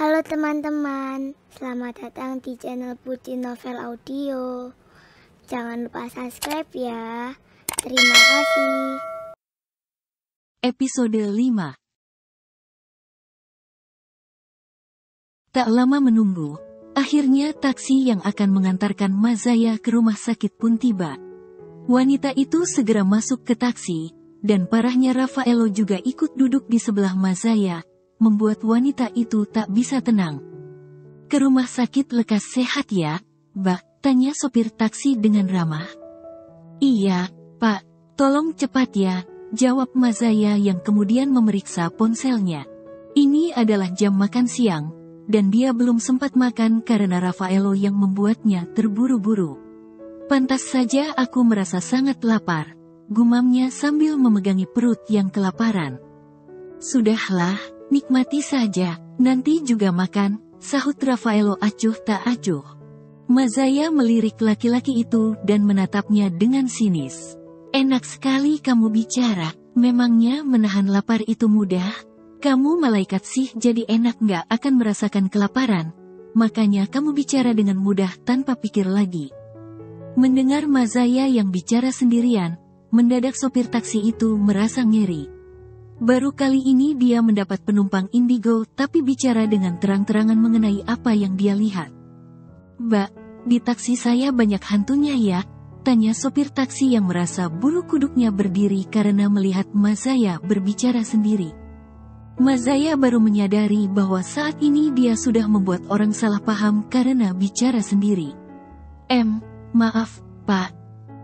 Halo teman-teman, selamat datang di channel Putri Novel Audio. Jangan lupa subscribe ya. Terima kasih. Episode 5. Tak lama menunggu, akhirnya taksi yang akan mengantarkan Mazaya ke rumah sakit pun tiba. Wanita itu segera masuk ke taksi, dan parahnya Raffaello juga ikut duduk di sebelah Mazaya, membuat wanita itu tak bisa tenang. "Ke rumah sakit lekas sehat ya, Mbak?" tanya sopir taksi dengan ramah. "Iya, Pak, tolong cepat ya," jawab Mazaya yang kemudian memeriksa ponselnya. Ini adalah jam makan siang, dan dia belum sempat makan karena Raffaello yang membuatnya terburu-buru. "Pantas saja aku merasa sangat lapar," gumamnya sambil memegangi perut yang kelaparan. "Sudahlah, nikmati saja, nanti juga makan," sahut Raffaello acuh tak acuh. Mazaya melirik laki-laki itu dan menatapnya dengan sinis. "Enak sekali kamu bicara, memangnya menahan lapar itu mudah? Kamu malaikat sih, jadi enak nggak akan merasakan kelaparan, makanya kamu bicara dengan mudah tanpa pikir lagi." Mendengar Mazaya yang bicara sendirian, mendadak sopir taksi itu merasa ngeri. Baru kali ini dia mendapat penumpang indigo tapi bicara dengan terang-terangan mengenai apa yang dia lihat. "Mbak, di taksi saya banyak hantunya ya?" tanya sopir taksi yang merasa bulu kuduknya berdiri karena melihat Mazaya berbicara sendiri. Mazaya baru menyadari bahwa saat ini dia sudah membuat orang salah paham karena bicara sendiri. Maaf, Pak."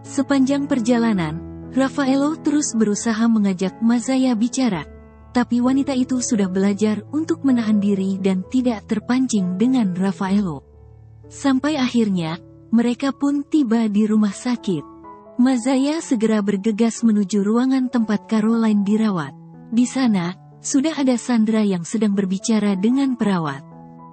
Sepanjang perjalanan, Raffaello terus berusaha mengajak Mazaya bicara, tapi wanita itu sudah belajar untuk menahan diri dan tidak terpancing dengan Raffaello. Sampai akhirnya, mereka pun tiba di rumah sakit. Mazaya segera bergegas menuju ruangan tempat Caroline dirawat. Di sana, sudah ada Sandra yang sedang berbicara dengan perawat.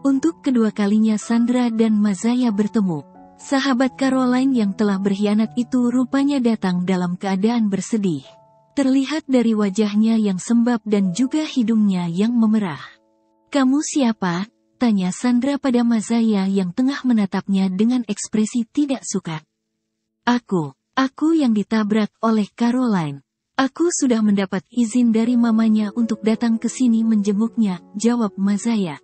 Untuk kedua kalinya Sandra dan Mazaya bertemu. Sahabat Caroline yang telah berkhianat itu rupanya datang dalam keadaan bersedih. Terlihat dari wajahnya yang sembab dan juga hidungnya yang memerah. "Kamu siapa?" tanya Sandra pada Mazaya yang tengah menatapnya dengan ekspresi tidak suka. Aku yang ditabrak oleh Caroline. Aku sudah mendapat izin dari mamanya untuk datang ke sini menjenguknya," jawab Mazaya.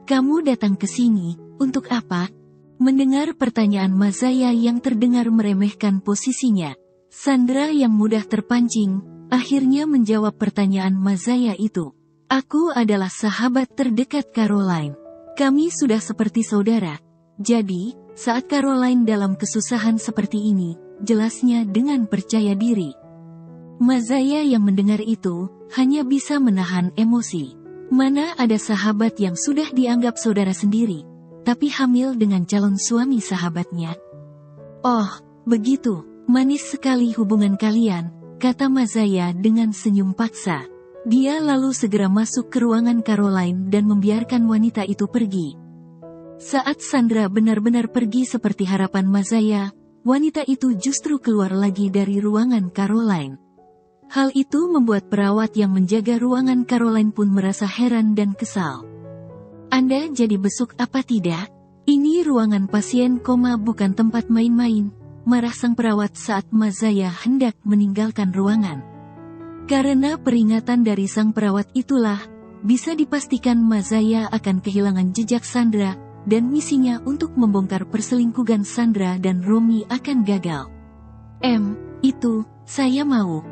"Kamu datang ke sini, untuk apa?" Mendengar pertanyaan Mazaya yang terdengar meremehkan posisinya, Sandra yang mudah terpancing, akhirnya menjawab pertanyaan Mazaya itu. "Aku adalah sahabat terdekat Caroline. Kami sudah seperti saudara. Jadi, saat Caroline dalam kesusahan seperti ini," jelasnya dengan percaya diri. Mazaya yang mendengar itu, hanya bisa menahan emosi. Mana ada sahabat yang sudah dianggap saudara sendiri, tapi hamil dengan calon suami sahabatnya. "Oh, begitu, manis sekali hubungan kalian," kata Mazaya dengan senyum paksa. Dia lalu segera masuk ke ruangan Caroline dan membiarkan wanita itu pergi. Saat Sandra benar-benar pergi seperti harapan Mazaya, wanita itu justru keluar lagi dari ruangan Caroline. Hal itu membuat perawat yang menjaga ruangan Caroline pun merasa heran dan kesal. "Anda jadi besuk apa tidak? Ini ruangan pasien koma, bukan tempat main-main," marah sang perawat saat Mazaya hendak meninggalkan ruangan. Karena peringatan dari sang perawat itulah, bisa dipastikan Mazaya akan kehilangan jejak Sandra, dan misinya untuk membongkar perselingkuhan Sandra dan Romi akan gagal. Itu, saya mau."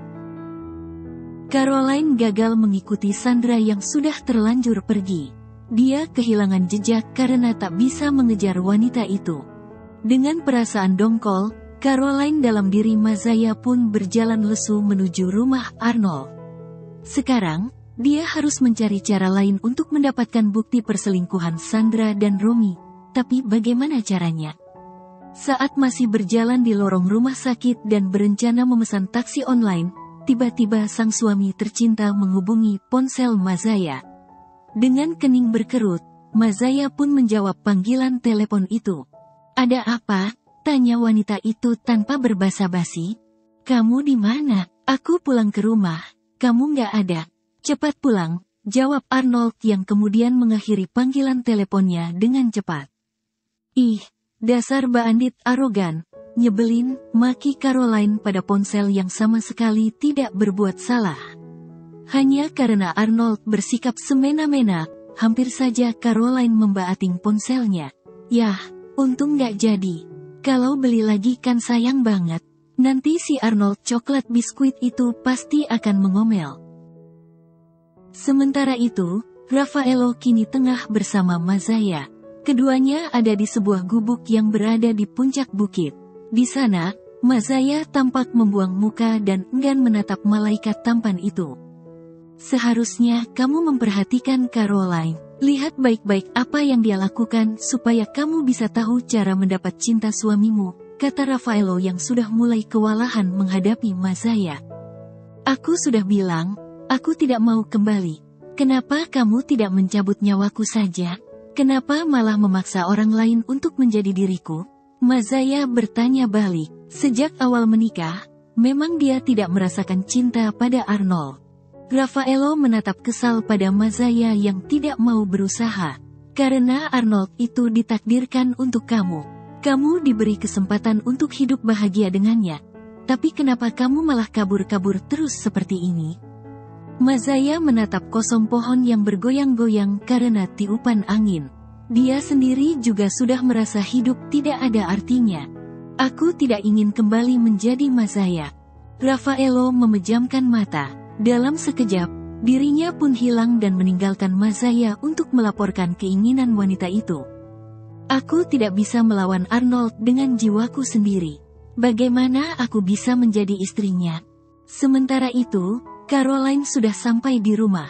Caroline gagal mengikuti Sandra yang sudah terlanjur pergi. Dia kehilangan jejak karena tak bisa mengejar wanita itu. Dengan perasaan dongkol, Caroline dalam diri Mazaya pun berjalan lesu menuju rumah Arnold. Sekarang, dia harus mencari cara lain untuk mendapatkan bukti perselingkuhan Sandra dan Romi. Tapi bagaimana caranya? Saat masih berjalan di lorong rumah sakit dan berencana memesan taksi online, tiba-tiba sang suami tercinta menghubungi ponsel Mazaya. Dengan kening berkerut, Mazaya pun menjawab panggilan telepon itu. "Ada apa?" tanya wanita itu tanpa berbasa-basi. "Kamu di mana?" "Aku pulang ke rumah, kamu nggak ada. Cepat pulang, jawab Arnold yang kemudian mengakhiri panggilan teleponnya dengan cepat. Ih, dasar bandit arogan, nyebelin, maki Caroline pada ponsel yang sama sekali tidak berbuat salah. Hanya karena Arnold bersikap semena-mena, hampir saja Caroline membaating ponselnya. Yah, untung gak jadi. Kalau beli lagi kan sayang banget. Nanti si Arnold coklat biskuit itu pasti akan mengomel. Sementara itu, Raffaello kini tengah bersama Mazaya. Keduanya ada di sebuah gubuk yang berada di puncak bukit. Di sana, Mazaya tampak membuang muka dan enggan menatap malaikat tampan itu. Seharusnya kamu memperhatikan Caroline. Lihat baik-baik apa yang dia lakukan supaya kamu bisa tahu cara mendapat cinta suamimu, kata Raffaello yang sudah mulai kewalahan menghadapi Mazaya. Aku sudah bilang, aku tidak mau kembali. Kenapa kamu tidak mencabut nyawaku saja? Kenapa malah memaksa orang lain untuk menjadi diriku? Mazaya bertanya balik. Sejak awal menikah, memang dia tidak merasakan cinta pada Arnold. Raffaello menatap kesal pada Mazaya yang tidak mau berusaha. Karena Arnold itu ditakdirkan untuk kamu. Kamu diberi kesempatan untuk hidup bahagia dengannya. Tapi kenapa kamu malah kabur-kabur terus seperti ini? Mazaya menatap kosong pohon yang bergoyang-goyang karena tiupan angin. Dia sendiri juga sudah merasa hidup tidak ada artinya. Aku tidak ingin kembali menjadi Mazaya. Raffaello memejamkan mata. Dalam sekejap, dirinya pun hilang dan meninggalkan Mazaya untuk melaporkan keinginan wanita itu. Aku tidak bisa melawan Arnold dengan jiwaku sendiri. Bagaimana aku bisa menjadi istrinya? Sementara itu, Caroline sudah sampai di rumah.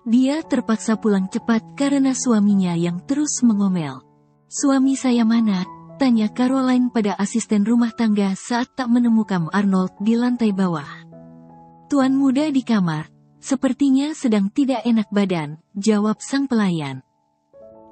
Dia terpaksa pulang cepat karena suaminya yang terus mengomel. Suami saya mana? Tanya Caroline pada asisten rumah tangga saat tak menemukan Arnold di lantai bawah. Tuan muda di kamar, sepertinya sedang tidak enak badan, jawab sang pelayan.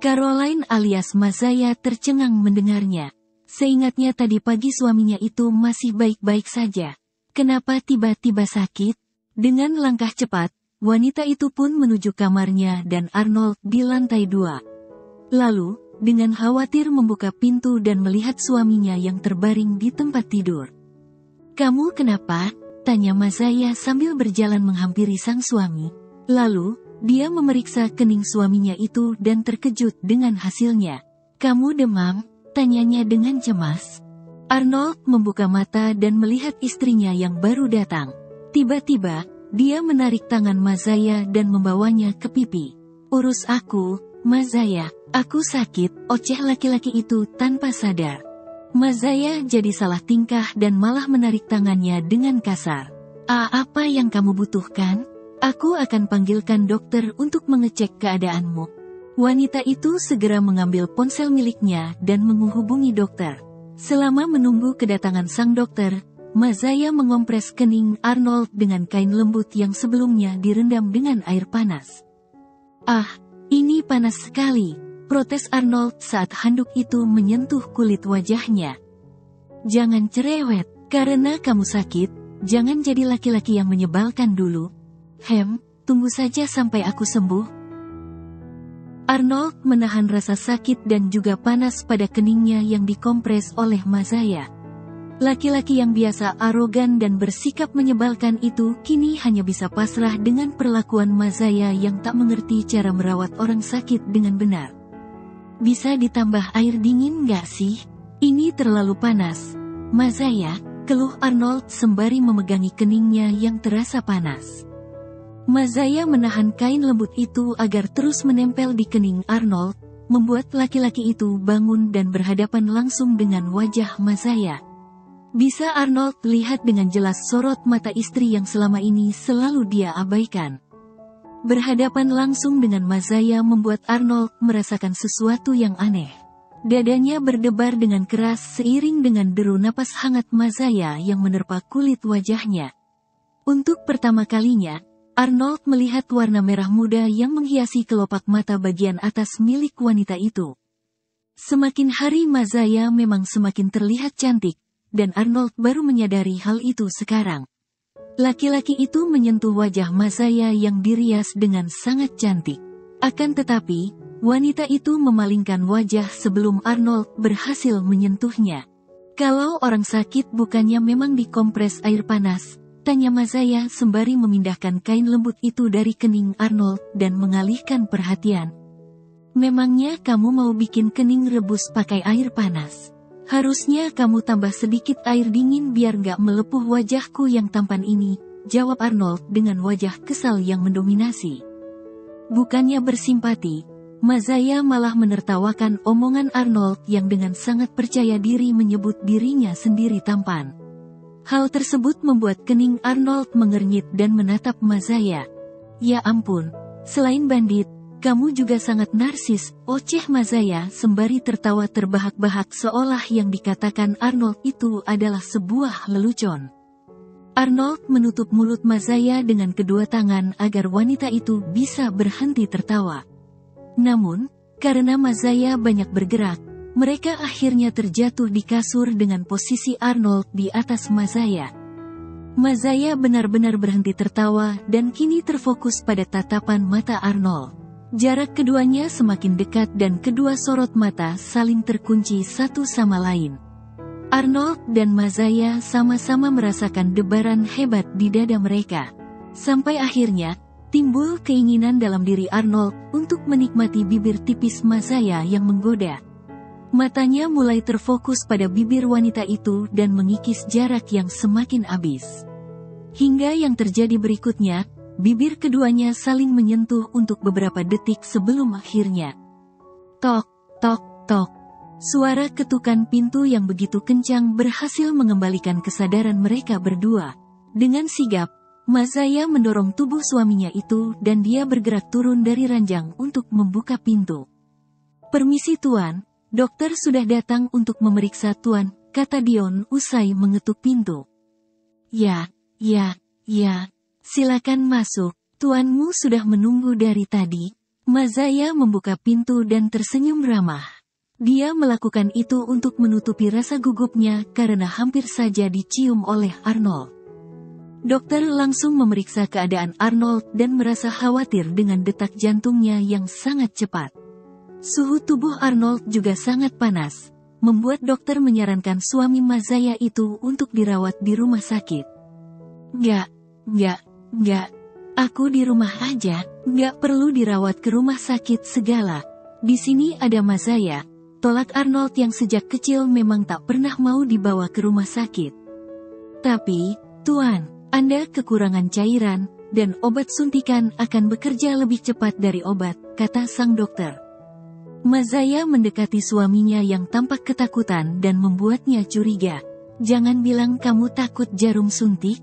Caroline alias Mazaya tercengang mendengarnya. Seingatnya tadi pagi suaminya itu masih baik-baik saja. Kenapa tiba-tiba sakit? Dengan langkah cepat, wanita itu pun menuju kamarnya dan Arnold di lantai 2. Lalu, dengan khawatir membuka pintu dan melihat suaminya yang terbaring di tempat tidur. Kamu kenapa? Tanya Mazaya sambil berjalan menghampiri sang suami. Lalu, dia memeriksa kening suaminya itu dan terkejut dengan hasilnya. Kamu demam? Tanyanya dengan cemas. Arnold membuka mata dan melihat istrinya yang baru datang. Tiba-tiba, dia menarik tangan Mazaya dan membawanya ke pipi. Urus aku, Mazaya, aku sakit, oceh laki-laki itu tanpa sadar. Mazaya jadi salah tingkah dan malah menarik tangannya dengan kasar. Apa yang kamu butuhkan? Aku akan panggilkan dokter untuk mengecek keadaanmu. Wanita itu segera mengambil ponsel miliknya dan menghubungi dokter. Selama menunggu kedatangan sang dokter, Mazaya mengompres kening Arnold dengan kain lembut yang sebelumnya direndam dengan air panas. Ini panas sekali. Protes Arnold saat handuk itu menyentuh kulit wajahnya. Jangan cerewet, karena kamu sakit, jangan jadi laki-laki yang menyebalkan dulu. Tunggu saja sampai aku sembuh. Arnold menahan rasa sakit dan juga panas pada keningnya yang dikompres oleh Mazaya. Laki-laki yang biasa arogan dan bersikap menyebalkan itu kini hanya bisa pasrah dengan perlakuan Mazaya yang tak mengerti cara merawat orang sakit dengan benar. Bisa ditambah air dingin nggak sih? Ini terlalu panas. Mazaya, keluh Arnold sembari memegangi keningnya yang terasa panas. Mazaya menahan kain lembut itu agar terus menempel di kening Arnold, membuat laki-laki itu bangun dan berhadapan langsung dengan wajah Mazaya. Bisa Arnold lihat dengan jelas sorot mata istri yang selama ini selalu dia abaikan. Berhadapan langsung dengan Mazaya membuat Arnold merasakan sesuatu yang aneh. Dadanya berdebar dengan keras seiring dengan deru napas hangat Mazaya yang menerpa kulit wajahnya. Untuk pertama kalinya, Arnold melihat warna merah muda yang menghiasi kelopak mata bagian atas milik wanita itu. Semakin hari Mazaya memang semakin terlihat cantik, dan Arnold baru menyadari hal itu sekarang. Laki-laki itu menyentuh wajah Mazaya yang dirias dengan sangat cantik. Akan tetapi, wanita itu memalingkan wajah sebelum Arnold berhasil menyentuhnya. "Kalau orang sakit bukannya memang dikompres air panas?" tanya Mazaya sembari memindahkan kain lembut itu dari kening Arnold dan mengalihkan perhatian. "Memangnya kamu mau bikin kening rebus pakai air panas? Harusnya kamu tambah sedikit air dingin biar gak melepuh wajahku yang tampan ini," jawab Arnold dengan wajah kesal yang mendominasi. Bukannya bersimpati, Mazaya malah menertawakan omongan Arnold yang dengan sangat percaya diri menyebut dirinya sendiri tampan. Hal tersebut membuat kening Arnold mengernyit dan menatap Mazaya. "Ya ampun, selain bandit, kamu juga sangat narsis," oceh Mazaya sembari tertawa terbahak-bahak seolah yang dikatakan Arnold itu adalah sebuah lelucon. Arnold menutup mulut Mazaya dengan kedua tangan agar wanita itu bisa berhenti tertawa. Namun, karena Mazaya banyak bergerak, mereka akhirnya terjatuh di kasur dengan posisi Arnold di atas Mazaya. Mazaya benar-benar berhenti tertawa dan kini terfokus pada tatapan mata Arnold. Jarak keduanya semakin dekat dan kedua sorot mata saling terkunci satu sama lain. Arnold dan Mazaya sama-sama merasakan debaran hebat di dada mereka. Sampai akhirnya, timbul keinginan dalam diri Arnold untuk menikmati bibir tipis Mazaya yang menggoda. Matanya mulai terfokus pada bibir wanita itu dan mengikis jarak yang semakin abis. Hingga yang terjadi berikutnya, bibir keduanya saling menyentuh untuk beberapa detik sebelum akhirnya. Tok, tok, tok. Suara ketukan pintu yang begitu kencang berhasil mengembalikan kesadaran mereka berdua. Dengan sigap, Mazaya mendorong tubuh suaminya itu dan dia bergerak turun dari ranjang untuk membuka pintu. "Permisi Tuan, dokter sudah datang untuk memeriksa Tuan," kata Dion usai mengetuk pintu. Ya, silakan masuk, tuanmu sudah menunggu dari tadi." Mazaya membuka pintu dan tersenyum ramah. Dia melakukan itu untuk menutupi rasa gugupnya karena hampir saja dicium oleh Arnold. Dokter langsung memeriksa keadaan Arnold dan merasa khawatir dengan detak jantungnya yang sangat cepat. Suhu tubuh Arnold juga sangat panas, membuat dokter menyarankan suami Mazaya itu untuk dirawat di rumah sakit. Enggak, aku di rumah aja, enggak perlu dirawat ke rumah sakit segala. Di sini ada Mazaya, tolak Arnold yang sejak kecil memang tak pernah mau dibawa ke rumah sakit. "Tapi, Tuan, Anda kekurangan cairan, dan obat suntikan akan bekerja lebih cepat dari obat," kata sang dokter. Mazaya mendekati suaminya yang tampak ketakutan dan membuatnya curiga. "Jangan bilang kamu takut jarum suntik."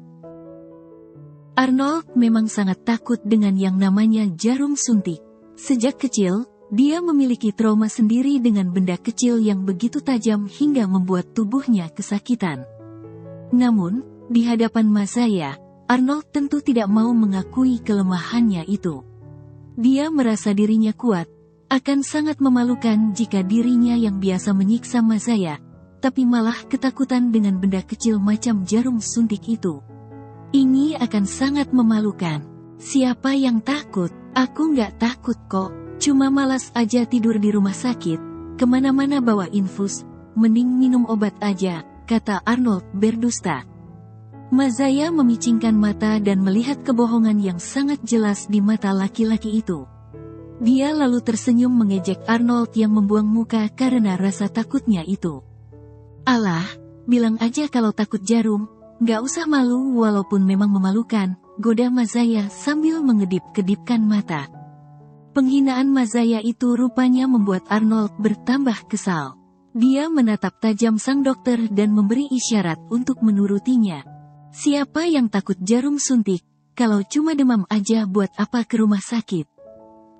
Arnold memang sangat takut dengan yang namanya jarum suntik. Sejak kecil, dia memiliki trauma sendiri dengan benda kecil yang begitu tajam hingga membuat tubuhnya kesakitan. Namun, di hadapan Mazaya, Arnold tentu tidak mau mengakui kelemahannya itu. Dia merasa dirinya kuat, akan sangat memalukan jika dirinya yang biasa menyiksa Mazaya, tapi malah ketakutan dengan benda kecil macam jarum suntik itu. Ini akan sangat memalukan. "Siapa yang takut? Aku nggak takut kok. Cuma malas aja tidur di rumah sakit. Kemana-mana bawa infus. Mending minum obat aja," kata Arnold berdusta. Mazaya memicingkan mata dan melihat kebohongan yang sangat jelas di mata laki-laki itu. Dia lalu tersenyum mengejek Arnold yang membuang muka karena rasa takutnya itu. "Alah, bilang aja kalau takut jarum. Gak usah malu walaupun memang memalukan," goda Mazaya sambil mengedip-kedipkan mata. Penghinaan Mazaya itu rupanya membuat Arnold bertambah kesal. Dia menatap tajam sang dokter dan memberi isyarat untuk menurutinya. "Siapa yang takut jarum suntik? Kalau cuma demam aja buat apa ke rumah sakit?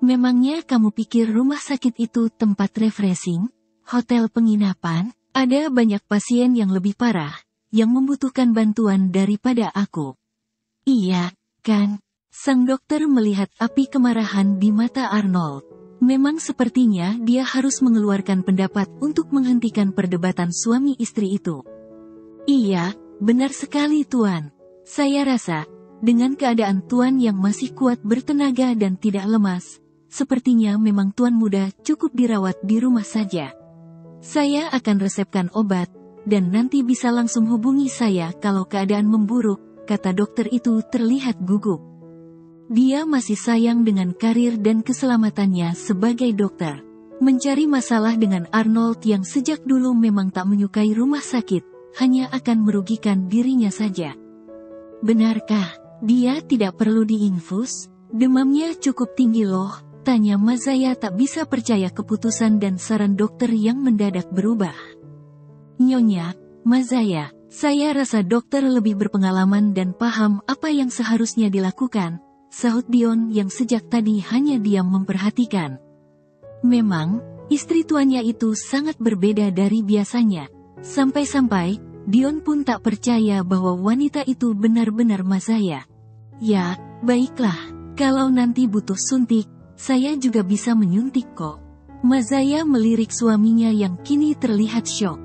Memangnya kamu pikir rumah sakit itu tempat refreshing? Hotel penginapan? Ada banyak pasien yang lebih parah, yang membutuhkan bantuan daripada aku." "Iya, kan?" Sang dokter melihat api kemarahan di mata Arnold. Memang sepertinya dia harus mengeluarkan pendapat untuk menghentikan perdebatan suami istri itu. "Iya, benar sekali Tuan. Saya rasa, dengan keadaan Tuan yang masih kuat bertenaga dan tidak lemas, sepertinya memang Tuan muda cukup dirawat di rumah saja. Saya akan resepkan obat, dan nanti bisa langsung hubungi saya kalau keadaan memburuk, kata dokter itu terlihat gugup. Dia masih sayang dengan karir dan keselamatannya sebagai dokter. Mencari masalah dengan Arnold yang sejak dulu memang tak menyukai rumah sakit, hanya akan merugikan dirinya saja. Benarkah dia tidak perlu diinfus? Demamnya cukup tinggi loh, tanya Mazaya tak bisa percaya keputusan dan saran dokter yang mendadak berubah. Nyonya, Mazaya, saya rasa dokter lebih berpengalaman dan paham apa yang seharusnya dilakukan, sahut Dion yang sejak tadi hanya diam memperhatikan. Memang, istri tuannya itu sangat berbeda dari biasanya. Sampai-sampai, Dion pun tak percaya bahwa wanita itu benar-benar Mazaya. Ya, baiklah, kalau nanti butuh suntik, saya juga bisa menyuntik kok. Mazaya melirik suaminya yang kini terlihat syok.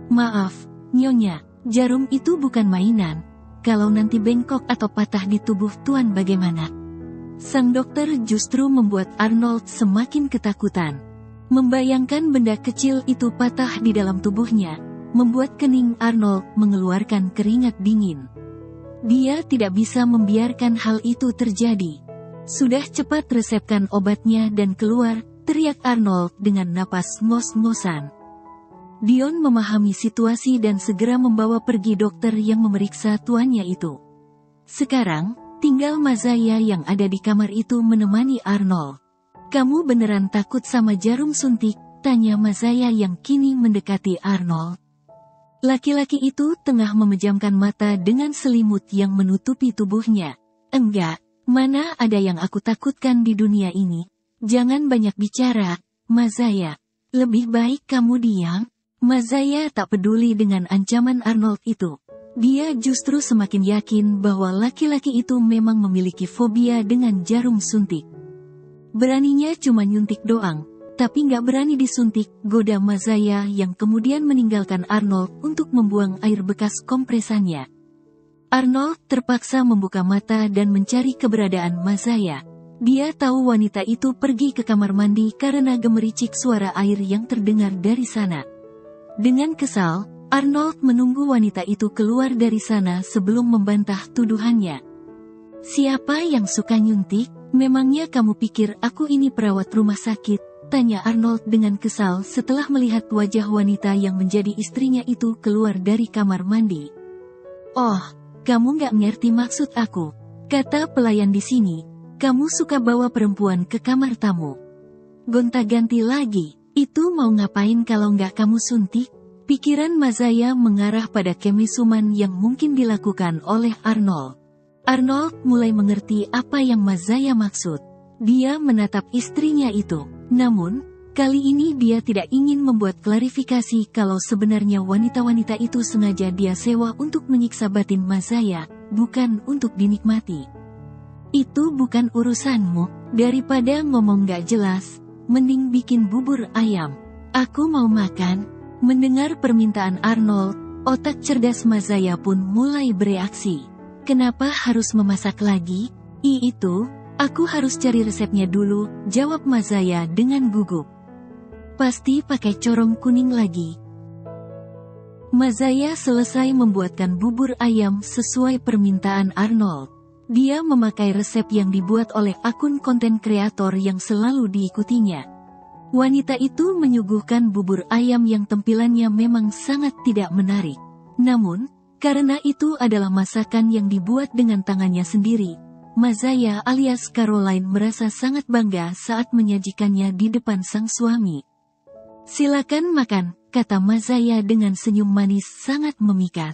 Maaf, Nyonya, jarum itu bukan mainan. Kalau nanti bengkok atau patah di tubuh Tuan bagaimana? Sang dokter justru membuat Arnold semakin ketakutan. Membayangkan benda kecil itu patah di dalam tubuhnya, membuat kening Arnold mengeluarkan keringat dingin. Dia tidak bisa membiarkan hal itu terjadi. Sudah cepat resepkan obatnya dan keluar, teriak Arnold dengan napas ngos-ngosan. Dion memahami situasi dan segera membawa pergi dokter yang memeriksa tuannya itu. Sekarang, tinggal Mazaya yang ada di kamar itu menemani Arnold. Kamu beneran takut sama jarum suntik? Tanya Mazaya yang kini mendekati Arnold. Laki-laki itu tengah memejamkan mata dengan selimut yang menutupi tubuhnya. Enggak, mana ada yang aku takutkan di dunia ini. Jangan banyak bicara, Mazaya. Lebih baik kamu diam. Mazaya tak peduli dengan ancaman Arnold itu. Dia justru semakin yakin bahwa laki-laki itu memang memiliki fobia dengan jarum suntik. Beraninya cuma nyuntik doang, tapi nggak berani disuntik, goda Mazaya yang kemudian meninggalkan Arnold untuk membuang air bekas kompresannya. Arnold terpaksa membuka mata dan mencari keberadaan Mazaya. Dia tahu wanita itu pergi ke kamar mandi karena gemericik suara air yang terdengar dari sana. Dengan kesal, Arnold menunggu wanita itu keluar dari sana sebelum membantah tuduhannya. Siapa yang suka nyuntik? Memangnya kamu pikir aku ini perawat rumah sakit? Tanya Arnold dengan kesal setelah melihat wajah wanita yang menjadi istrinya itu keluar dari kamar mandi. Oh, kamu gak ngerti maksud aku, kata pelayan di sini. Kamu suka bawa perempuan ke kamar tamu. Gonta-ganti lagi, itu mau ngapain kalau gak kamu suntik? Pikiran Mazaya mengarah pada kemisuman yang mungkin dilakukan oleh Arnold. Arnold mulai mengerti apa yang Mazaya maksud. Dia menatap istrinya itu. Namun, kali ini dia tidak ingin membuat klarifikasi kalau sebenarnya wanita-wanita itu sengaja dia sewa untuk menyiksa batin Mazaya, bukan untuk dinikmati. Itu bukan urusanmu, daripada ngomong gak jelas, mending bikin bubur ayam. Aku mau makan. Mendengar permintaan Arnold, otak cerdas Mazaya pun mulai bereaksi. Kenapa harus memasak lagi? Itu, aku harus cari resepnya dulu, jawab Mazaya dengan gugup. Pasti pakai corong kuning lagi. Mazaya selesai membuatkan bubur ayam sesuai permintaan Arnold. Dia memakai resep yang dibuat oleh akun konten kreator yang selalu diikutinya. Wanita itu menyuguhkan bubur ayam yang tampilannya memang sangat tidak menarik. Namun, karena itu adalah masakan yang dibuat dengan tangannya sendiri, Mazaya alias Caroline merasa sangat bangga saat menyajikannya di depan sang suami. Silakan makan, kata Mazaya dengan senyum manis sangat memikat.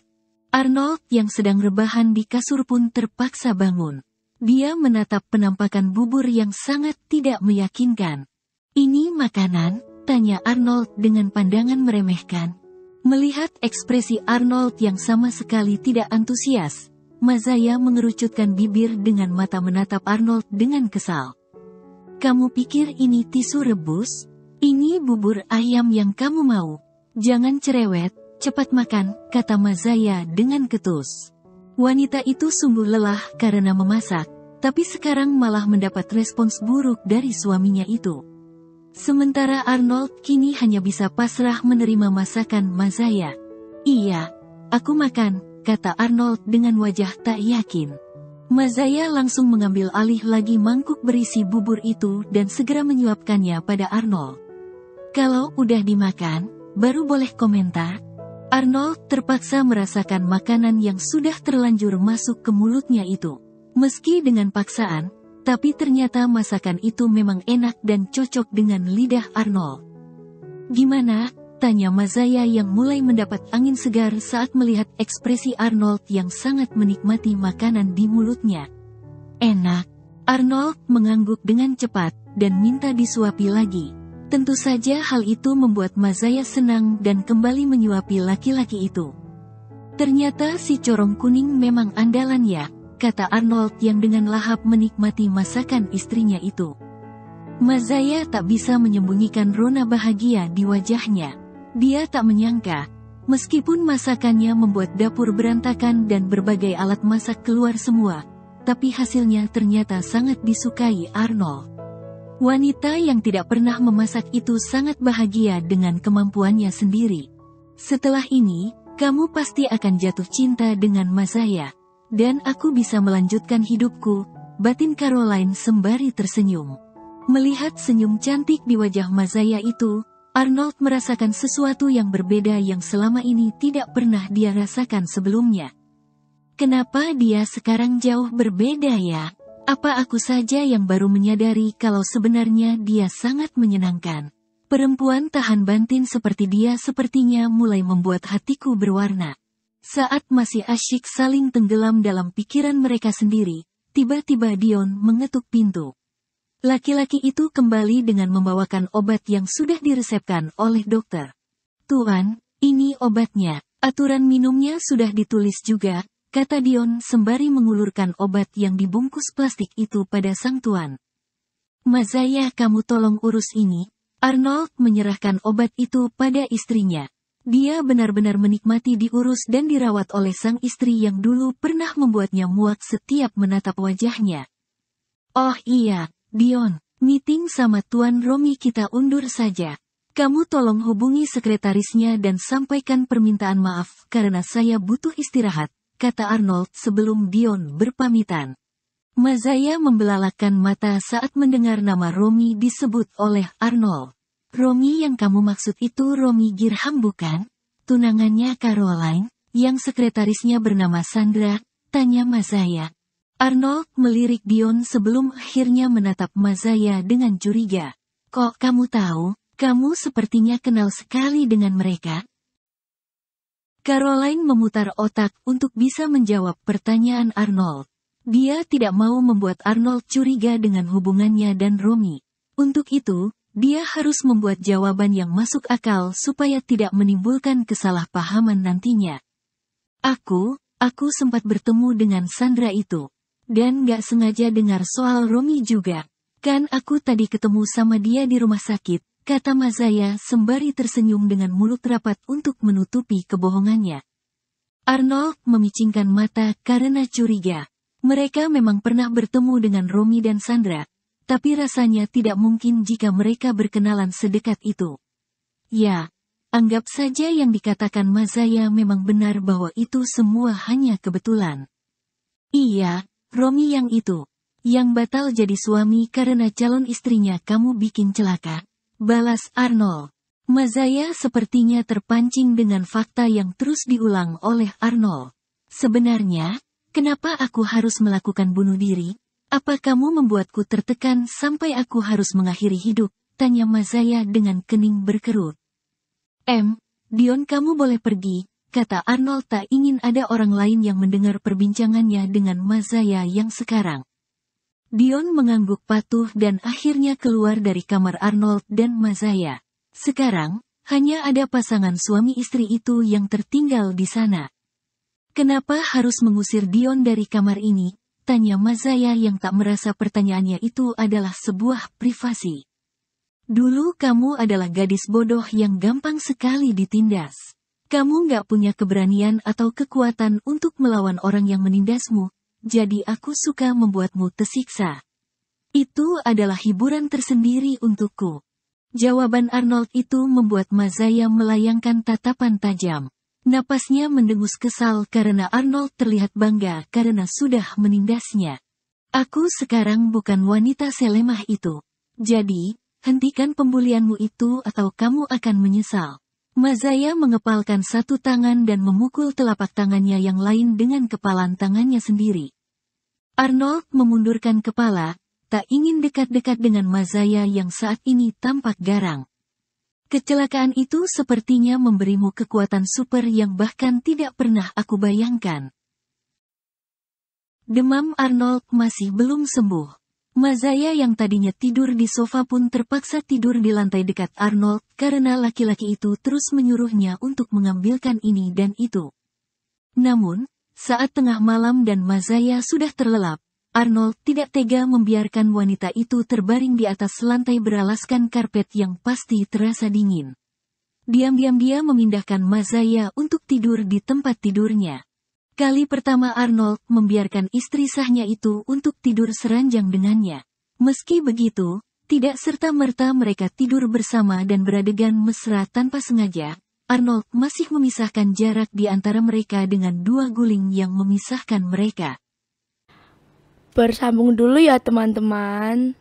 Arnold yang sedang rebahan di kasur pun terpaksa bangun. Dia menatap penampakan bubur yang sangat tidak meyakinkan. Ini makanan? Tanya Arnold dengan pandangan meremehkan. Melihat ekspresi Arnold yang sama sekali tidak antusias, Mazaya mengerucutkan bibir dengan mata menatap Arnold dengan kesal. Kamu pikir ini tisu rebus? Ini bubur ayam yang kamu mau. Jangan cerewet, cepat makan, kata Mazaya dengan ketus. Wanita itu sungguh lelah karena memasak, tapi sekarang malah mendapat respons buruk dari suaminya itu. Sementara Arnold kini hanya bisa pasrah menerima masakan Mazaya. "Iya, aku makan," kata Arnold dengan wajah tak yakin. Mazaya langsung mengambil alih lagi mangkuk berisi bubur itu dan segera menyuapkannya pada Arnold. "Kalau udah dimakan, baru boleh komentar." Arnold terpaksa merasakan makanan yang sudah terlanjur masuk ke mulutnya itu. Meski dengan paksaan, tapi ternyata masakan itu memang enak dan cocok dengan lidah Arnold. "Gimana?" tanya Mazaya yang mulai mendapat angin segar saat melihat ekspresi Arnold yang sangat menikmati makanan di mulutnya. "Enak." Arnold mengangguk dengan cepat dan minta disuapi lagi. Tentu saja hal itu membuat Mazaya senang dan kembali menyuapi laki-laki itu. "Ternyata si corong kuning memang andalan ya," kata Arnold yang dengan lahap menikmati masakan istrinya itu. Mazaya tak bisa menyembunyikan rona bahagia di wajahnya. Dia tak menyangka, meskipun masakannya membuat dapur berantakan dan berbagai alat masak keluar semua, tapi hasilnya ternyata sangat disukai Arnold. Wanita yang tidak pernah memasak itu sangat bahagia dengan kemampuannya sendiri. "Setelah ini, kamu pasti akan jatuh cinta dengan Mazaya, dan aku bisa melanjutkan hidupku," batin Caroline sembari tersenyum. Melihat senyum cantik di wajah Mazaya itu, Arnold merasakan sesuatu yang berbeda yang selama ini tidak pernah dia rasakan sebelumnya. Kenapa dia sekarang jauh berbeda ya? Apa aku saja yang baru menyadari kalau sebenarnya dia sangat menyenangkan? Perempuan tahan banting seperti dia sepertinya mulai membuat hatiku berwarna. Saat masih asyik saling tenggelam dalam pikiran mereka sendiri, tiba-tiba Dion mengetuk pintu. Laki-laki itu kembali dengan membawakan obat yang sudah diresepkan oleh dokter. "Tuan, ini obatnya. Aturan minumnya sudah ditulis juga," kata Dion sembari mengulurkan obat yang dibungkus plastik itu pada sang tuan. "Mazaya, kamu tolong urus ini." Arnold menyerahkan obat itu pada istrinya. Dia benar-benar menikmati diurus dan dirawat oleh sang istri yang dulu pernah membuatnya muak setiap menatap wajahnya. "Oh iya, Dion, meeting sama Tuan Romi kita undur saja. Kamu tolong hubungi sekretarisnya dan sampaikan permintaan maaf karena saya butuh istirahat," kata Arnold sebelum Dion berpamitan. Mazaya membelalakan mata saat mendengar nama Romi disebut oleh Arnold. "Romi yang kamu maksud itu Romi Girham bukan? Tunangannya Caroline, yang sekretarisnya bernama Sandra?" tanya Mazaya. Arnold melirik Dion sebelum akhirnya menatap Mazaya dengan curiga. "Kok kamu tahu? Kamu sepertinya kenal sekali dengan mereka." Caroline memutar otak untuk bisa menjawab pertanyaan Arnold. Dia tidak mau membuat Arnold curiga dengan hubungannya dan Romi. Untuk itu, dia harus membuat jawaban yang masuk akal supaya tidak menimbulkan kesalahpahaman nantinya. Aku sempat bertemu dengan Sandra itu. Dan gak sengaja dengar soal Romi juga. Kan aku tadi ketemu sama dia di rumah sakit," kata Mazaya sembari tersenyum dengan mulut rapat untuk menutupi kebohongannya. Arnold memicingkan mata karena curiga. Mereka memang pernah bertemu dengan Romi dan Sandra, tapi rasanya tidak mungkin jika mereka berkenalan sedekat itu. Ya, anggap saja yang dikatakan Mazaya memang benar bahwa itu semua hanya kebetulan. "Iya, Romi yang itu. Yang batal jadi suami karena calon istrinya kamu bikin celaka," balas Arnold. Mazaya sepertinya terpancing dengan fakta yang terus diulang oleh Arnold. "Sebenarnya, kenapa aku harus melakukan bunuh diri? Apa kamu membuatku tertekan sampai aku harus mengakhiri hidup?" tanya Mazaya dengan kening berkerut. Dion, kamu boleh pergi," kata Arnold tak ingin ada orang lain yang mendengar perbincangannya dengan Mazaya yang sekarang. Dion mengangguk patuh dan akhirnya keluar dari kamar Arnold dan Mazaya. Sekarang, hanya ada pasangan suami istri itu yang tertinggal di sana. "Kenapa harus mengusir Dion dari kamar ini?" tanya Mazaya yang tak merasa pertanyaannya itu adalah sebuah privasi. "Dulu kamu adalah gadis bodoh yang gampang sekali ditindas. Kamu nggak punya keberanian atau kekuatan untuk melawan orang yang menindasmu, jadi aku suka membuatmu tersiksa. Itu adalah hiburan tersendiri untukku. Jawaban Arnold itu membuat Mazaya melayangkan tatapan tajam. Napasnya mendengus kesal karena Arnold terlihat bangga karena sudah menindasnya. Aku sekarang bukan wanita selemah itu. Jadi, hentikan pembulianmu itu atau kamu akan menyesal. Mazaya mengepalkan satu tangan dan memukul telapak tangannya yang lain dengan kepalan tangannya sendiri. Arnold memundurkan kepala, tak ingin dekat-dekat dengan Mazaya yang saat ini tampak garang. Kecelakaan itu sepertinya memberimu kekuatan super yang bahkan tidak pernah aku bayangkan. Demam Arnold masih belum sembuh. Mazaya yang tadinya tidur di sofa pun terpaksa tidur di lantai dekat Arnold karena laki-laki itu terus menyuruhnya untuk mengambilkan ini dan itu. Namun, saat tengah malam dan Mazaya sudah terlelap, Arnold tidak tega membiarkan wanita itu terbaring di atas lantai beralaskan karpet yang pasti terasa dingin. Diam-diam dia memindahkan Mazaya untuk tidur di tempat tidurnya. Kali pertama Arnold membiarkan istri sahnya itu untuk tidur seranjang dengannya. Meski begitu, tidak serta-merta mereka tidur bersama dan beradegan mesra tanpa sengaja. Arnold masih memisahkan jarak di antara mereka dengan dua guling yang memisahkan mereka. Bersambung dulu ya teman-teman.